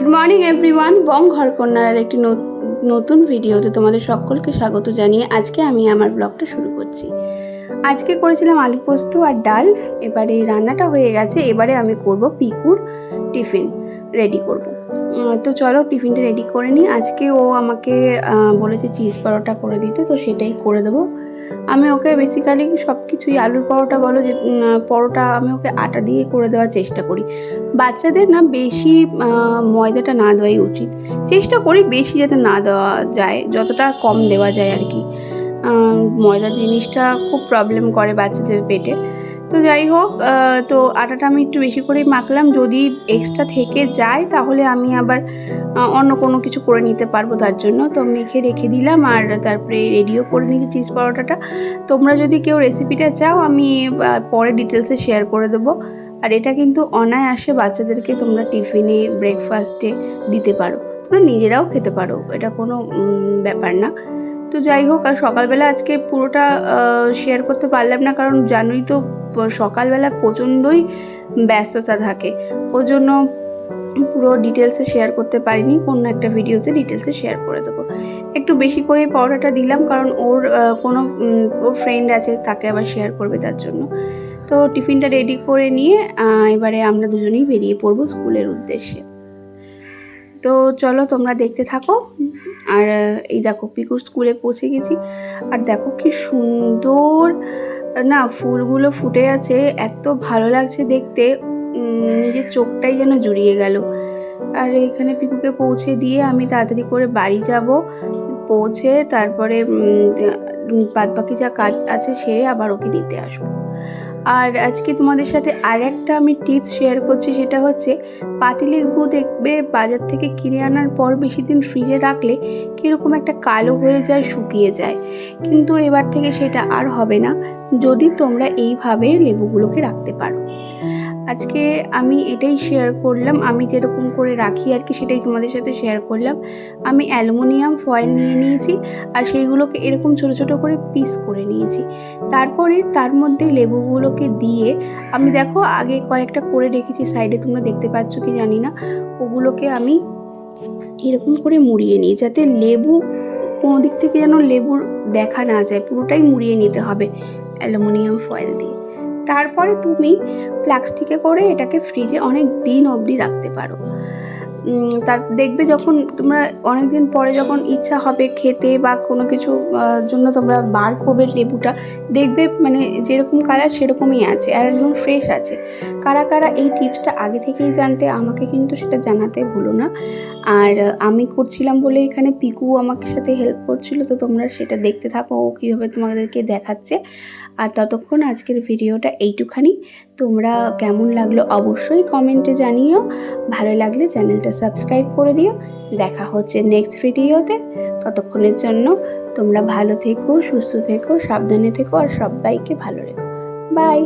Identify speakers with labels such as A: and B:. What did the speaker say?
A: Good morning everyone, বং ঘরকন্যার একটি নতুন ভিডিওতে তোমাদের সকলকে স্বাগত জানিয়ে আজকে আমি আমার ব্লগটা শুরু করছি। আজকে করেছিলাম আলু পোস্ত আর ডাল। এবারে রান্নাটা হয়ে গেছে, এবারে আমি করব পিকুর টিফিন রেডি করব। তো চলো টিফিনটা রেডি করে নিই। আজকে ও আমাকে বলেছে চিজ পরোটা করে দিতে, তো সেটাই করে দেবো। আমি ওকে বেসিক্যালি সব কিছুই আলুর পরোটা বলো যে পরোটা আমি ওকে আটা দিয়ে করে দেওয়ার চেষ্টা করি। বাচ্চাদের না বেশি ময়দাটা না দেওয়াই উচিত। চেষ্টা করি বেশি যাতে না দেওয়া যায়, যতটা কম দেওয়া যায় আর কি। ময়দা জিনিসটা খুব প্রবলেম করে বাচ্চাদের পেটে। তো যাই হোক, তো আটাটা আমি একটু বেশি করেই মাখলাম। যদি এক্সট্রা থেকে যায় তাহলে আমি আবার অন্য কোনো কিছু করে নিতে পারবো তার জন্য। তো মেখে রেখে দিলাম আর তারপরে রেডিও করে নিয়েছি চিজ পরোটাটা। তোমরা যদি কেউ রেসিপিটা চাও আমি পরে ডিটেলসে শেয়ার করে দেবো। আর এটা কিন্তু অনায়াসে বাচ্চাদেরকে তোমরা টিফিনে ব্রেকফাস্টে দিতে পারো, তোমরা নিজেরাও খেতে পারো, এটা কোনো ব্যাপার না। তো যাই হোক, আর সকালবেলা আজকে পুরোটা শেয়ার করতে পারলাম না, কারণ জানোই তো সকালবেলা প্রচণ্ডই ব্যস্ততা থাকে, ওই জন্য পুরো ডিটেলসে শেয়ার করতে পারিনি। কোনো একটা ভিডিওতে ডিটেলসে শেয়ার করে দেবো। একটু বেশি করে পরোটাটা দিলাম, কারণ ওর ওর ফ্রেন্ড আছে, তাকে আবার শেয়ার করবে তার জন্য। তো টিফিনটা রেডি করে নিয়ে এবারে আমরা দুজনেই বেরিয়ে পড়বো স্কুলের উদ্দেশ্যে। তো চলো তোমরা দেখতে থাকো। আর এই দেখো পিকুর স্কুলে পৌঁছে গেছি। আর দেখো কি সুন্দর না ফুলগুলো ফুটে আছে, এত ভালো লাগছে দেখতে, নিজের চোখটাই যেন জুড়িয়ে গেল। আর এখানে পিকুকে পৌঁছে দিয়ে আমি তাড়াতাড়ি করে বাড়ি যাব। পৌঁছে তারপরে বাদবাকি যা কাজ আছে সেরে আবার ওকে নিতে আসবো। আর আজকে তোমাদের সাথে আরেকটা আমি টিপস শেয়ার করছি, সেটা হচ্ছে পাতিলেবু দেখবে বাজার থেকে কিনে আনার পর বেশি দিন ফ্রিজে রাখলে কীরকম একটা কালো হয়ে যায়, শুকিয়ে যায়। কিন্তু এবার থেকে সেটা আর হবে না যদি তোমরা এইভাবে লেবুগুলোকে রাখতে পারো। আজকে আমি এটাই শেয়ার করলাম, আমি যেরকম করে রাখি আর কি সেটাই তোমাদের সাথে শেয়ার করলাম। আমি অ্যালুমিনিয়াম ফয়েল নিয়ে নিয়েছি আর সেইগুলোকে এরকম ছোট ছোট করে পিস করে নিয়েছি। তারপরে তার মধ্যে লেবুগুলোকে দিয়ে আমি দেখো আগে কয়েকটা করে রেখেছি সাইডে, তোমরা দেখতে পাচ্ছ কি জানি না, ওগুলোকে আমি এরকম করে মুড়িয়ে নিই যাতে লেবু কোনো দিক থেকে যেন লেবুর দেখা না যায়, পুরোটাই মুড়িয়ে নিতে হবে অ্যালুমিনিয়াম ফয়েল দিয়ে। তারপরে তুমি প্লাস্টিকে করে এটাকে ফ্রিজে অনেক দিন অবধি রাখতে পারো। তার দেখবে যখন তোমরা অনেক দিন পরে যখন ইচ্ছা হবে খেতে বা কোনো কিছু জন্য তোমরা বার করবে লেবুটা, দেখবে মানে যেরকম কালার সেরকমই আছে আর একদম ফ্রেশ আছে। কারা কারা এই টিপসটা আগে থেকেই জানতে আমাকে কিন্তু সেটা জানাতে ভুলো না। আর আমি করছিলাম বলে এখানে পিকু আমাকে সাথে হেল্প করছিল, তো তোমরা সেটা দেখতে থাকো ও কীভাবে তোমাদেরকে দেখাচ্ছে। আর ততক্ষণ আজকের ভিডিওটা এইটুখানি। তোমরা কেমন লাগলো অবশ্যই কমেন্টে জানিও। ভালো লাগলে চ্যানেলটা সাবস্ক্রাইব করে দিও। দেখা হচ্ছে নেক্সট ভিডিওতে। ততক্ষণের জন্য তোমরা ভালো থেকো, সুস্থ থেকো, সাবধানে থেকো আর সবাইকে ভালো রেখো। বাই।